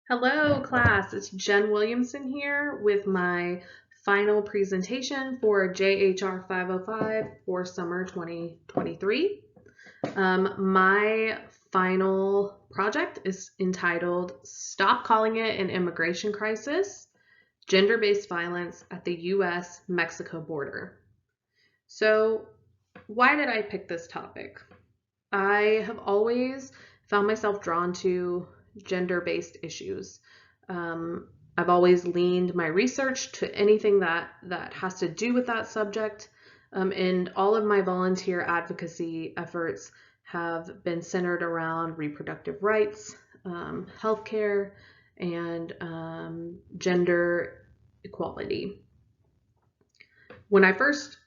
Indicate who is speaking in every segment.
Speaker 1: Hello, class. It's Jen Williamson here with my final presentation for JHR 505 for summer 2023. My final project is entitled Stop Calling It an Immigration Crisis, Gender-Based Violence at the U.S.-Mexico Border. So why did I pick this topic? I have always found myself drawn to gender-based issues. I've always leaned my research to anything that has to do with that subject, and all of my volunteer advocacy efforts have been centered around reproductive rights, healthcare, and gender equality. When I first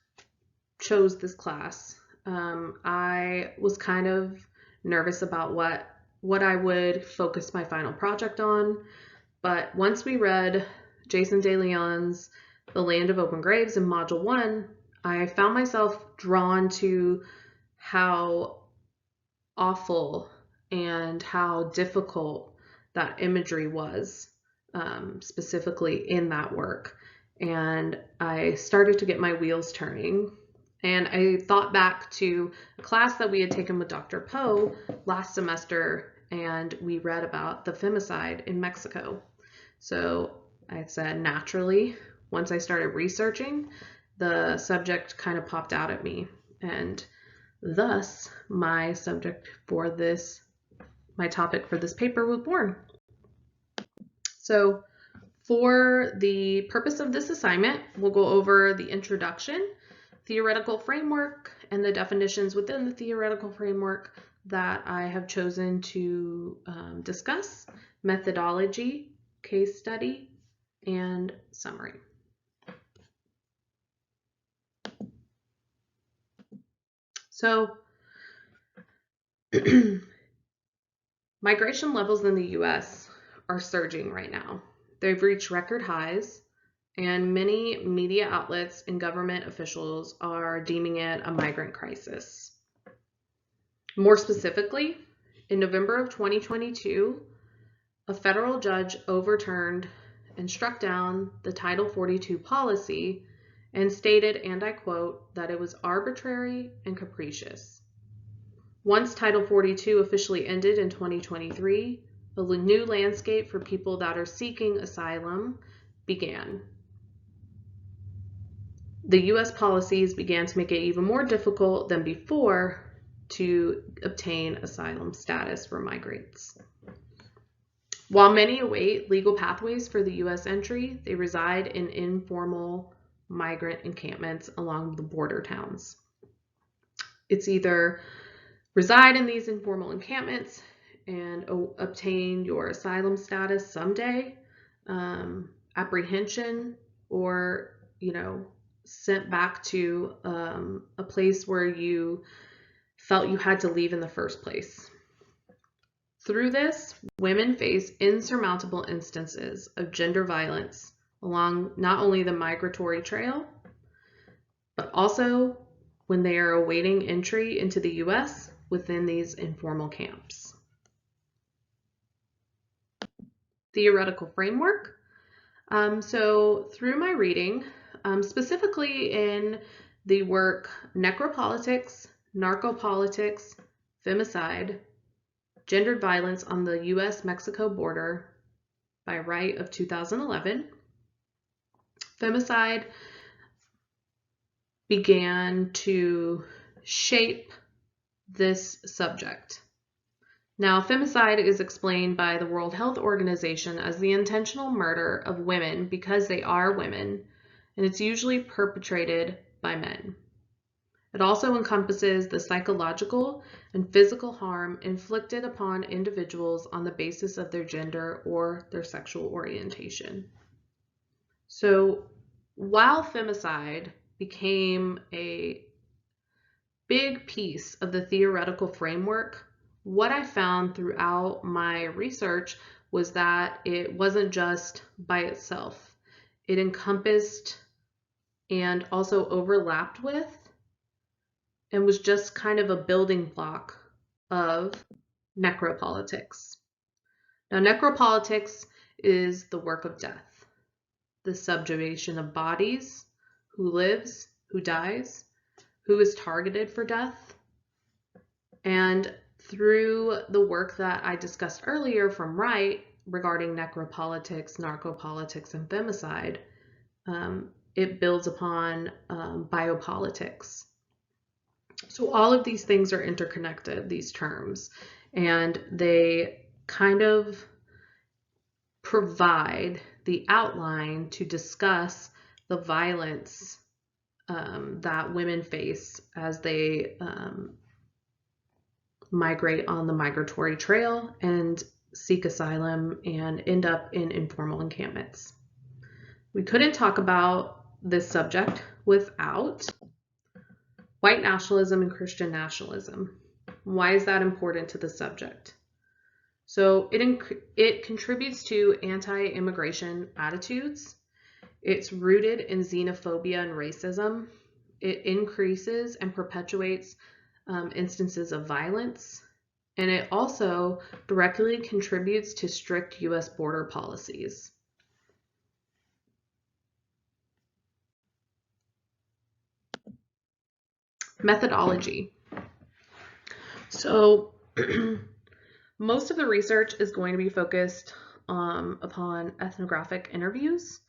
Speaker 1: chose this class, I was kind of nervous about what I would focus my final project on. But once we read Jason De Leon's The Land of Open Graves in Module 1, I found myself drawn to how awful and how difficult that imagery was, specifically in that work. And I started to get my wheels turning. And I thought back to a class that we had taken with Dr. Poe last semester, and we read about the femicide in Mexico. So I said, naturally, once I started researching, the subject kind of popped out at me. And thus, my topic for this paper was born. So for the purpose of this assignment, we'll go over the introduction, theoretical framework, and the definitions within the theoretical framework that I have chosen to discuss, methodology, case study, and summary. So migration levels in the US are surging right now. They've reached record highs, and many media outlets and government officials are deeming it a migrant crisis. More specifically, in November of 2022, a federal judge overturned and struck down the Title 42 policy and stated, and I quote, that it was arbitrary and capricious. Once Title 42 officially ended in 2023, a new landscape for people that are seeking asylum began. The U.S. policies began to make it even more difficult than before to obtain asylum status for migrants. While many await legal pathways for the U.S. entry, they reside in informal migrant encampments along the border towns. It's either reside in these informal encampments and obtain your asylum status someday, apprehension, or, sent back to a place where you felt you had to leave in the first place. Through this, women face insurmountable instances of gender violence along not only the migratory trail, but also when they are awaiting entry into the U.S. within these informal camps. Theoretical framework. So through my reading, specifically in the work Necropolitics, Narcopolitics, Femicide, Gendered Violence on the U.S.-Mexico Border by Wright of 2011, femicide began to shape this subject. Now, femicide is explained by the World Health Organization as the intentional murder of women because they are women, and it's usually perpetrated by men. It also encompasses the psychological and physical harm inflicted upon individuals on the basis of their gender or their sexual orientation. So while femicide became a big piece of the theoretical framework, what I found throughout my research was that it wasn't just by itself. It encompassed and also overlapped with and was just kind of a building block of necropolitics. Now, necropolitics is the work of death, the subjugation of bodies, who lives, who dies, who is targeted for death. And through the work that I discussed earlier from Wright regarding necropolitics, narcopolitics, and femicide, it builds upon biopolitics. So all of these things are interconnected, these terms, and they kind of provide the outline to discuss the violence that women face as they migrate on the migratory trail and seek asylum and end up in informal encampments. We couldn't talk about this subject without white nationalism and Christian nationalism. Why is that important to the subject? So it contributes to anti-immigration attitudes. It's rooted in xenophobia and racism. It increases and perpetuates instances of violence. And it also directly contributes to strict U.S. border policies. Methodology. So most of the research is going to be focused upon ethnographic interviews.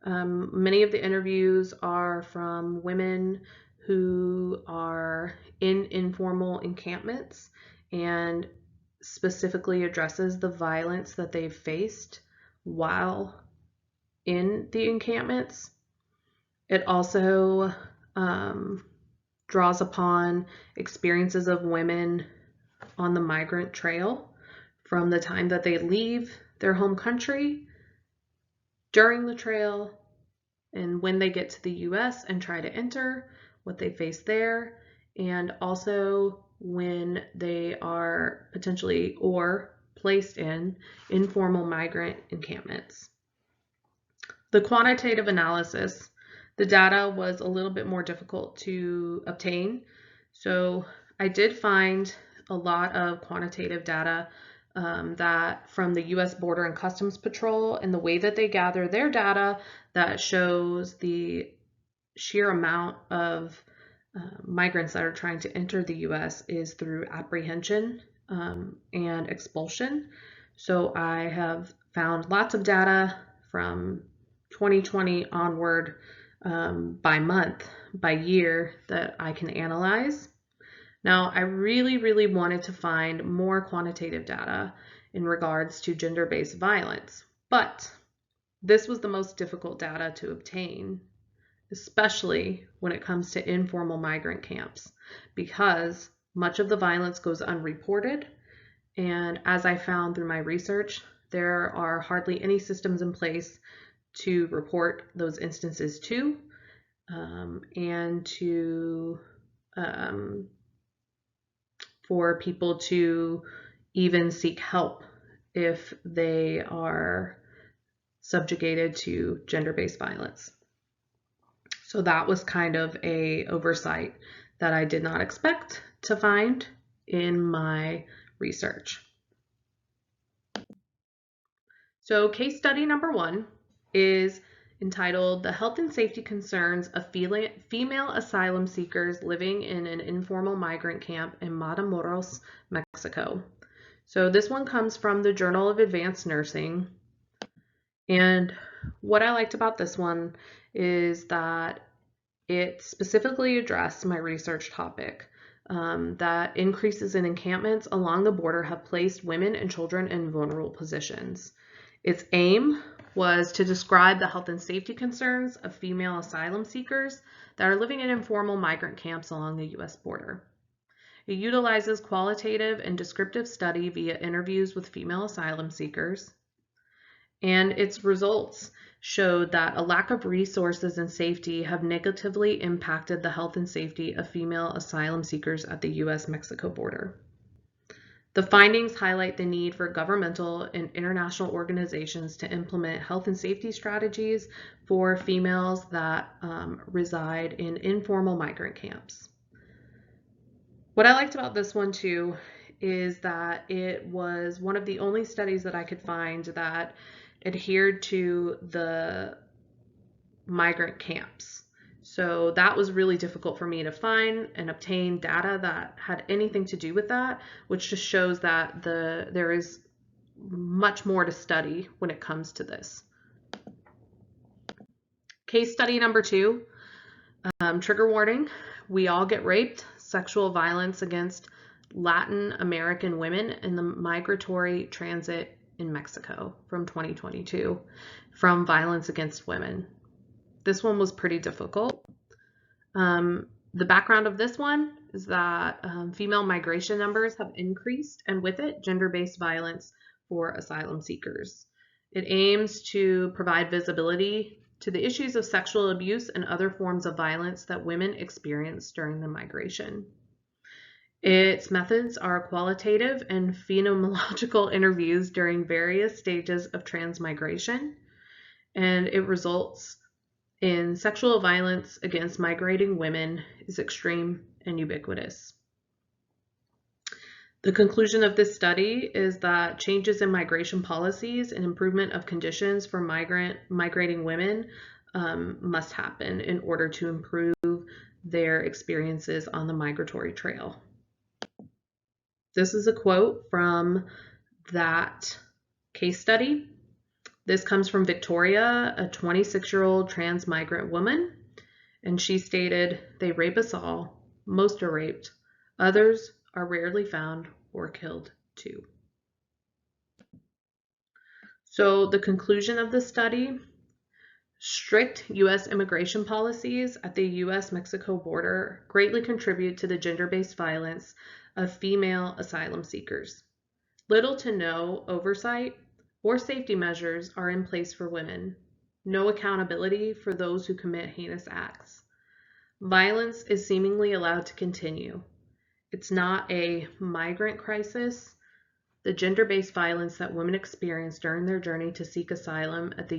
Speaker 1: Many of the interviews are from women who are in informal encampments and specifically addresses the violence that they've faced while in the encampments. It also draws upon experiences of women on the migrant trail from the time that they leave their home country, during the trail, and when they get to the U.S. and try to enter, what they face there, and also when they are potentially or placed in informal migrant encampments. The quantitative analysis, the data was a little bit more difficult to obtain. So I did find a lot of quantitative data that from the U.S. Border and Customs Patrol, and the way that they gather their data that shows the sheer amount of migrants that are trying to enter the U.S. is through apprehension and expulsion. So I have found lots of data from 2020 onward by month, by year that I can analyze. Now, I really wanted to find more quantitative data in regards to gender-based violence, but this was the most difficult data to obtain, especially when it comes to informal migrant camps, because much of the violence goes unreported. And as I found through my research, there are hardly any systems in place to report those instances to, and to for people to even seek help if they are subjugated to gender-based violence. So that was kind of a oversight that I did not expect to find in my research. So case study number 1 is entitled "The Health and Safety Concerns of Female Asylum Seekers Living in an Informal Migrant Camp in Matamoros, Mexico." So this one comes from the Journal of Advanced Nursing. And what I liked about this one is that it specifically addressed my research topic, that increases in encampments along the border have placed women and children in vulnerable positions. Its aim was to describe the health and safety concerns of female asylum seekers that are living in informal migrant camps along the U.S. border. It utilizes qualitative and descriptive study via interviews with female asylum seekers, and its results showed that a lack of resources and safety have negatively impacted the health and safety of female asylum seekers at the U.S.-Mexico border. The findings highlight the need for governmental and international organizations to implement health and safety strategies for females that reside in informal migrant camps. What I liked about this one too is that it was one of the only studies that I could find that adhered to the migrant camps. So that was really difficult for me to find and obtain data that had anything to do with that, which just shows that there is much more to study when it comes to this. Case study number 2, trigger warning. We all get raped. Sexual violence against Latin American women in the migratory transit in Mexico from 2022 from Violence Against Women. This one was pretty difficult. The background of this one is that female migration numbers have increased, and with it, gender-based violence for asylum seekers. It aims to provide visibility to the issues of sexual abuse and other forms of violence that women experience during the migration. Its methods are qualitative and phenomenological interviews during various stages of transmigration, and it results in sexual violence against migrating women is extreme and ubiquitous. The conclusion of this study is that changes in migration policies and improvement of conditions for migrating women must happen in order to improve their experiences on the migratory trail. This is a quote from that case study. This comes from Victoria, a 26-year-old trans migrant woman, and she stated, "They rape us all. Most are raped. Others are rarely found or killed too." So the conclusion of the study: strict U.S. immigration policies at the U.S.-Mexico border greatly contribute to the gender-based violence of female asylum seekers. Little to no oversight or safety measures are in place for women. No accountability for those who commit heinous acts. Violence is seemingly allowed to continue. It's not a migrant crisis. The gender-based violence that women experience during their journey to seek asylum at the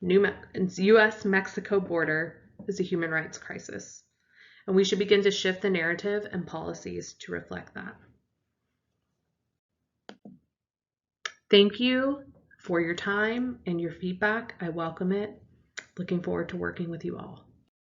Speaker 1: U.S.-Mexico border is a human rights crisis. And we should begin to shift the narrative and policies to reflect that. Thank you for your time and your feedback. I welcome it. Looking forward to working with you all.